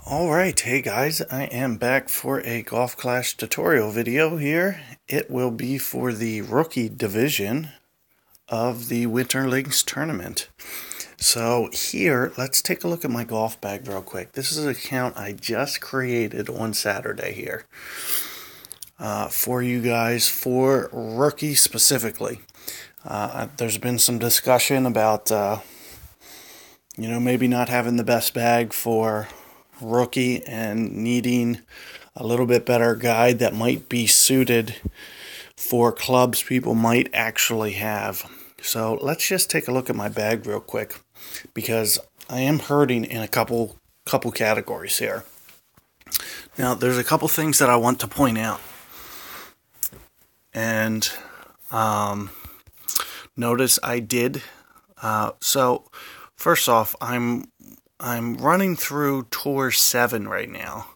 Alright, hey guys, I am back for a Golf Clash tutorial video here. It will be for the rookie division of the Winter Links tournament. So here, let's take a look at my golf bag real quick. This is an account I just created on Saturday here for you guys, for rookie specifically. There's been some discussion about, maybe not having the best bag for rookie and needing a little bit better guide that might be suited for clubs people might actually have. So let's just take a look at my bag real quick, because I am hurting in a couple categories here. Now there's a couple things that I want to point out, and notice I did so first off, I'm running through Tour 7 right now.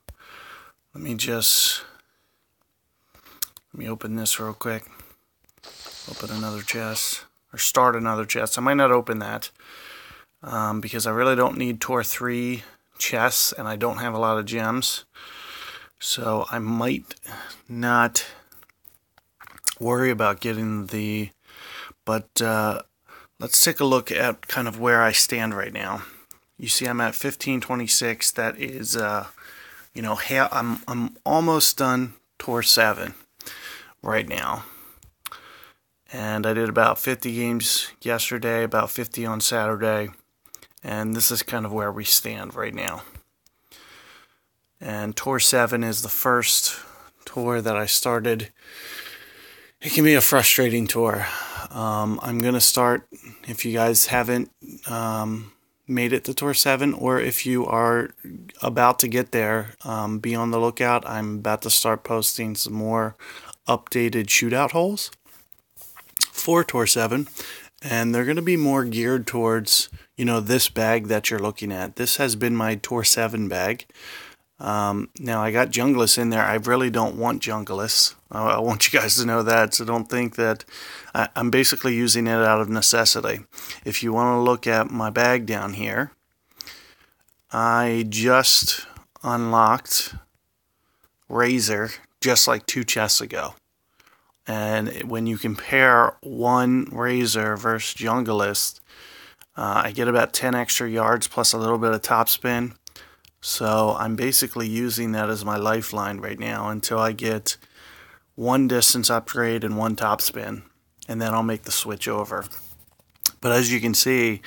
Let me open this real quick. Open another chest, or start another chest. I might not open that because I really don't need Tour 3 chests, and I don't have a lot of gems. So I might not worry about getting but let's take a look at kind of where I stand right now. You see I'm at 1526. That is, I'm almost done Tour 7 right now. And I did about 50 games yesterday, about 50 on Saturday. And this is kind of where we stand right now. And Tour 7 is the first tour that I started. It can be a frustrating tour. I'm going to start, if you guys haven't made it to Tour 7, or if you are about to get there, be on the lookout. I'm about to start posting some more updated shootout holes for Tour 7, and they're going to be more geared towards, this bag that you're looking at. This has been my Tour 7 bag. Now I got Junglist in there. I really don't want Junglist. I want you guys to know that, so don't think that I'm basically using it out of necessity. If you want to look at my bag down here, I just unlocked Razor just like 2 chests ago. And when you compare one Razor versus Junglist, I get about 10 extra yards plus a little bit of topspin. So I'm basically using that as my lifeline right now until I get one distance upgrade and one topspin, and then I'll make the switch over. But as you can see,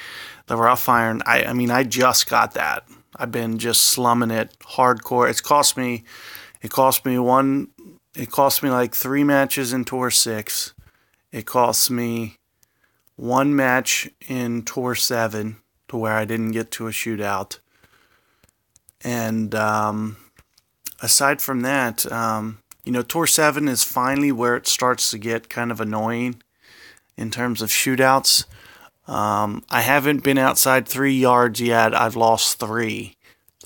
the rough iron, I just got that. I've been just slumming it hardcore. It cost me like 3 matches in Tour 6. It cost me 1 match in Tour 7 to where I didn't get to a shootout. And aside from that, Tour 7 is finally where it starts to get kind of annoying in terms of shootouts. I haven't been outside 3 yards yet. I've lost 3.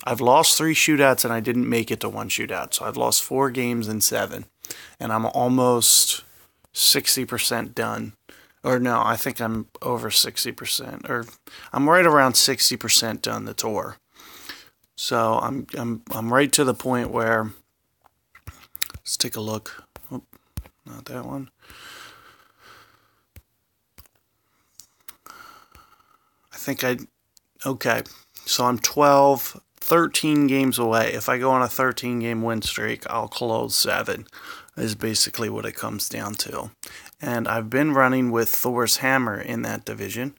I've lost 3 shootouts, and I didn't make it to 1 shootout. So I've lost 4 games in 7. And I'm almost 60% done. Or no, I think I'm over 60%. Or I'm right around 60% done the tour. So I'm right to the point where, let's take a look. Oh, not that one. Okay. So I'm 13 games away. If I go on a 13-game win streak, I'll close 7, is basically what it comes down to. And I've been running with Thor's Hammer in that division.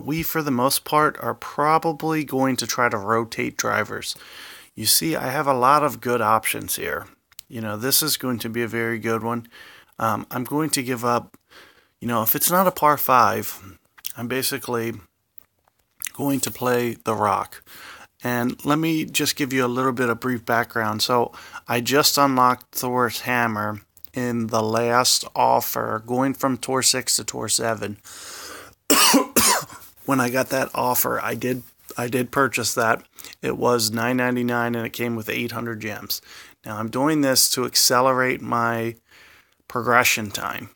We, for the most part, are probably going to try to rotate drivers. You see, I have a lot of good options here. This is going to be a very good one. I'm going to give up, if it's not a par 5, I'm basically going to play the Rock. And let me just give you a little bit of brief background. So I just unlocked Thor's Hammer in the last offer, going from Tour 6 to Tour 7. When I got that offer, I did purchase that. It was $9.99, and it came with 800 gems. Now I'm doing this to accelerate my progression time.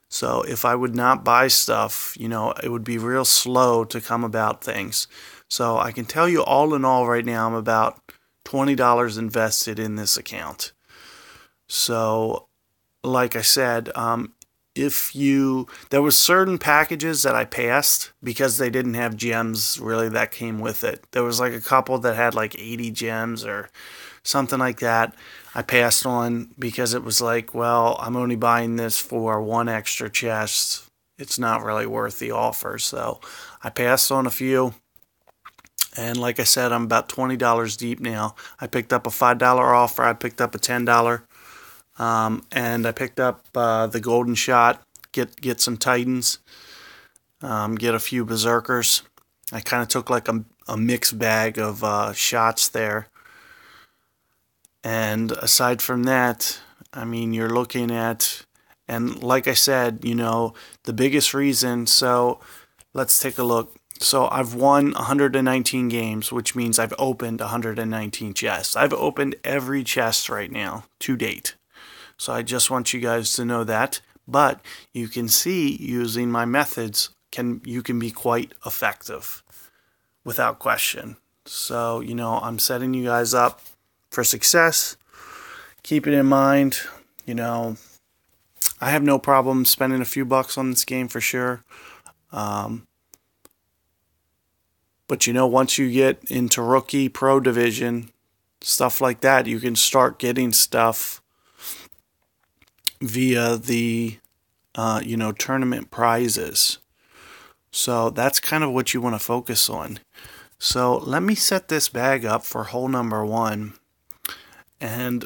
So if I would not buy stuff, it would be real slow to come about things. So I can tell you all in all right now, I'm about $20 invested in this account. So, like I said, there was certain packages that I passed because they didn't have gems really that came with it. There was like a couple that had like 80 gems or something like that. I passed on because it was like, well, I'm only buying this for one extra chest. It's not really worth the offer. So I passed on a few. And like I said, I'm about $20 deep now. I picked up a $5 offer. I picked up a $10. And I picked up the Golden Shot, get some Titans, get a few Berserkers. I kind of took like a mixed bag of shots there. And aside from that, I mean, you're looking at, and like I said, the biggest reason, so let's take a look. So I've won 119 games, which means I've opened 119 chests. I've opened every chest right now to date. So I just want you guys to know that. But you can see using my methods, you can be quite effective without question. So, I'm setting you guys up for success. Keep it in mind, I have no problem spending a few bucks on this game for sure. But once you get into rookie, pro division, stuff like that, you can start getting stuff via the, tournament prizes. So that's kind of what you want to focus on. So let me set this bag up for hole number 1. And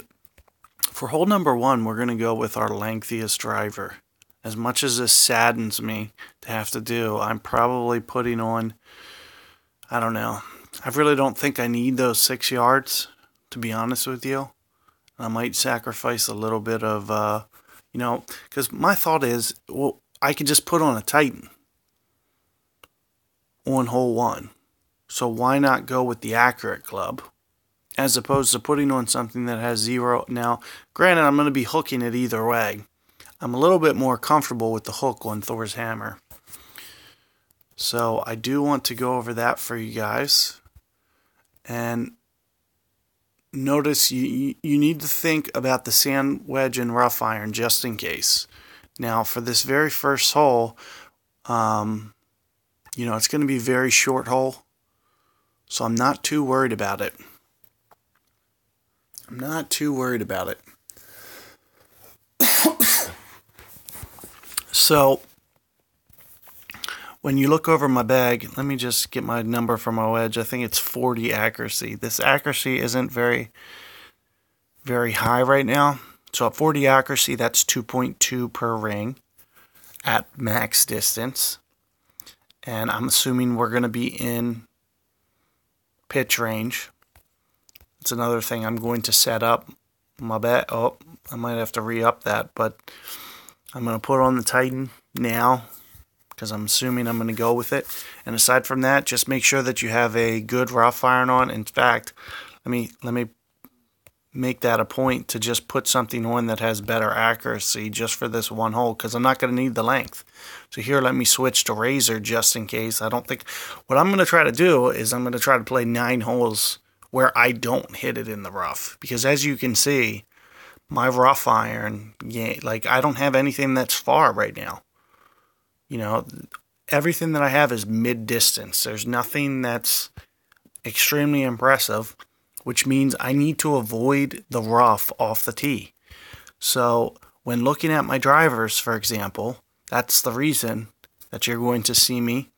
for hole number 1, we're going to go with our lengthiest driver. As much as this saddens me to have to do, I'm probably putting on, I don't know. I really don't think I need those 6 yards, to be honest with you. I might sacrifice a little bit of, because my thought is, well, I could just put on a Titan on hole 1. So why not go with the accurate club as opposed to putting on something that has 0? Now, granted, I'm going to be hooking it either way. I'm a little bit more comfortable with the hook on Thor's hammer. So I do want to go over that for you guys. And notice you need to think about the sand wedge and rough iron just in case. Now, for this very first hole, it's going to be a very short hole. So I'm not too worried about it. So, when you look over my bag, let me just get my number for my wedge. I think it's 40 accuracy. This accuracy isn't very, very high right now. So at 40 accuracy, that's 2.2 per ring at max distance. And I'm assuming we're going to be in pitch range. It's another thing I'm going to set up my bag. Oh, I might have to re-up that, but I'm going to put on the Titan now because I'm assuming I'm going to go with it. And aside from that, just make sure that you have a good rough iron on. In fact, let me make that a point to just put something on that has better accuracy just for this one hole because I'm not going to need the length. So here, let me switch to Razor just in case. I don't think what I'm going to try to do is I'm going to try to play 9 holes where I don't hit it in the rough. Because as you can see, my rough iron, I don't have anything that's far right now. Everything that I have is mid-distance. There's nothing that's extremely impressive, which means I need to avoid the rough off the tee. So when looking at my drivers, for example, that's the reason that you're going to see me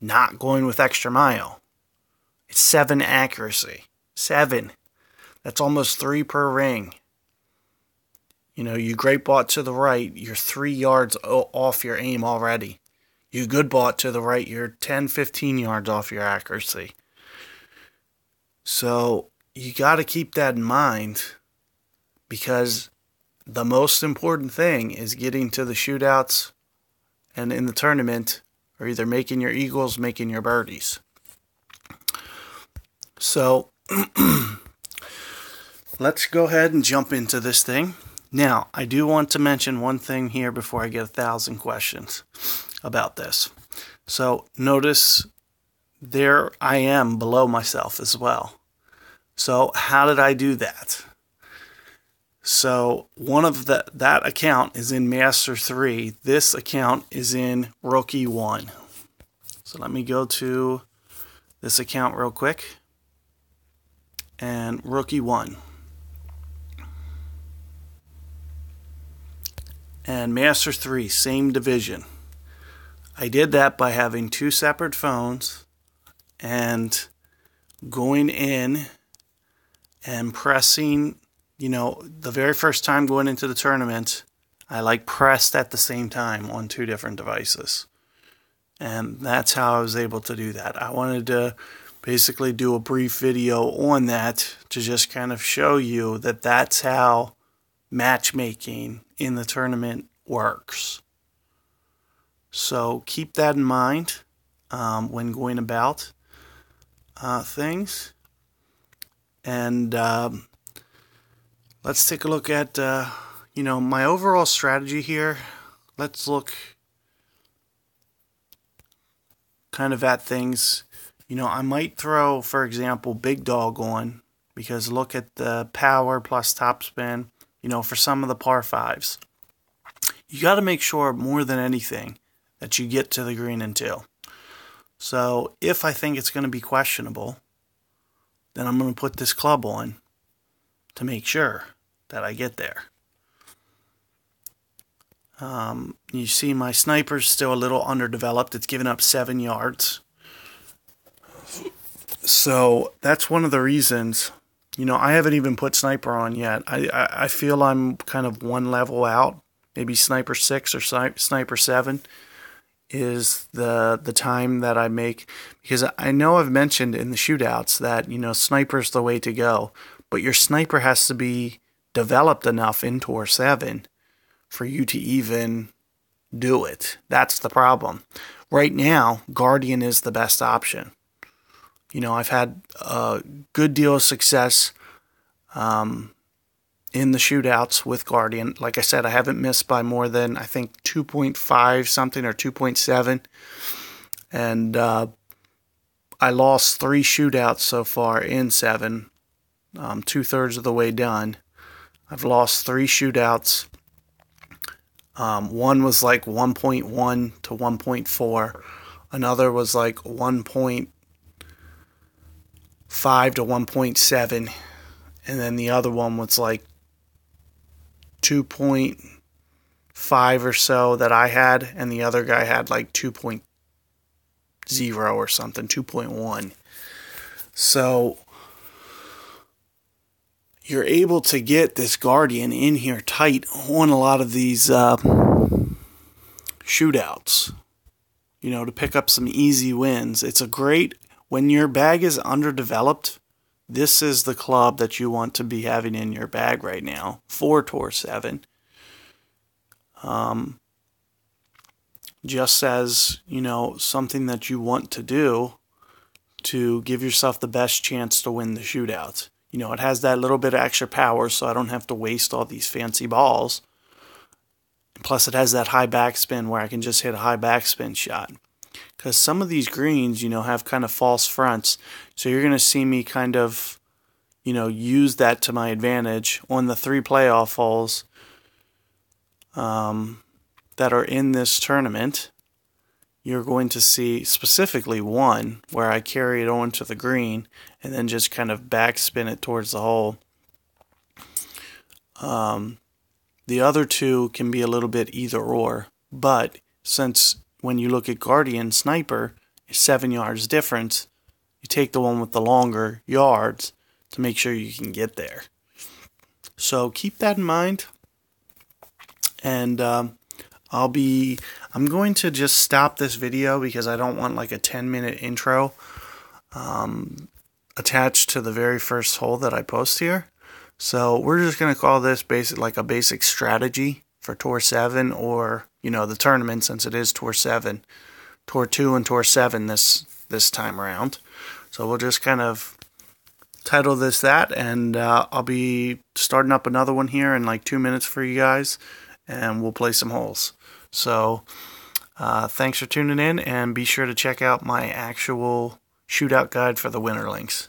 not going with extra mile. It's 7 accuracy. 7. That's almost 3 per ring. You great bought to the right, you're 3 yards off your aim already. You good bought to the right, you're 10, 15 yards off your accuracy. So you got to keep that in mind because the most important thing is getting to the shootouts and in the tournament or either making your eagles, making your birdies. So let's go ahead and jump into this thing. Now, I do want to mention one thing here before I get 1,000 questions about this. So notice there I am below myself as well. So how did I do that? So one of that account is in Master 3. This account is in Rookie 1. So let me go to this account real quick. And Rookie 1. And Master 3, same division. I did that by having 2 separate phones and going in and pressing, the very first time going into the tournament, I pressed at the same time on 2 different devices. And that's how I was able to do that. I wanted to basically do a brief video on that to just kind of show you that that's how matchmaking in the tournament works. So keep that in mind when going about things. And let's take a look at my overall strategy here. Let's look kind of at things. I might throw, for example, Big Dog on, because look at the power plus topspin, for some of the par 5s. You got to make sure more than anything that you get to the green in 2. So if I think it's going to be questionable, then I'm going to put this club on to make sure that I get there. You see my sniper's still a little underdeveloped. It's given up 7 yards. So that's one of the reasons. I haven't even put sniper on yet. I feel I'm kind of one level out. Maybe sniper 6 or sniper 7 is the time that I make. Because I know I've mentioned in the shootouts that, sniper's the way to go. But your sniper has to be developed enough in Tour 7 for you to even do it. That's the problem. Right now, Guardian is the best option. I've had a good deal of success in the shootouts with Guardian. Like I said, I haven't missed by more than, I think, 2.5 something or 2.7. And I lost 3 shootouts so far in 7. 2/3 of the way done. I've lost 3 shootouts. One was 1.1 to 1.4. Another was 1.5 to 1.7. And then the other one was 2.5 or so that I had. And the other guy had 2.0 or something, 2.1. So you're able to get this Guardian in here tight on a lot of these shootouts, to pick up some easy wins. It's a great, when your bag is underdeveloped, this is the club that you want to be having in your bag right now for Tour 7. Just as, something that you want to do to give yourself the best chance to win the shootouts. It has that little bit of extra power, so I don't have to waste all these fancy balls. Plus, it has that high backspin where I can just hit a high backspin shot. Because some of these greens, have kind of false fronts. So you're going to see me kind of, use that to my advantage on the 3 playoff holes that are in this tournament. You're going to see specifically one where I carry it on to the green and then just kind of backspin it towards the hole. The other 2 can be a little bit either or, but since when you look at Guardian Sniper, it's 7 yards difference, you take the one with the longer yards to make sure you can get there. So keep that in mind, and I'm going to just stop this video because I don't want a 10-minute intro attached to the very first hole that I post here. So we're just going to call this a basic strategy for Tour 7, or, the tournament, since it is Tour 7. Tour 2 and Tour 7 this time around. So we'll just kind of title this that, and I'll be starting up another one here in 2 minutes for you guys, and we'll play some holes. So thanks for tuning in, and be sure to check out my actual shootout guide for the Winterlings.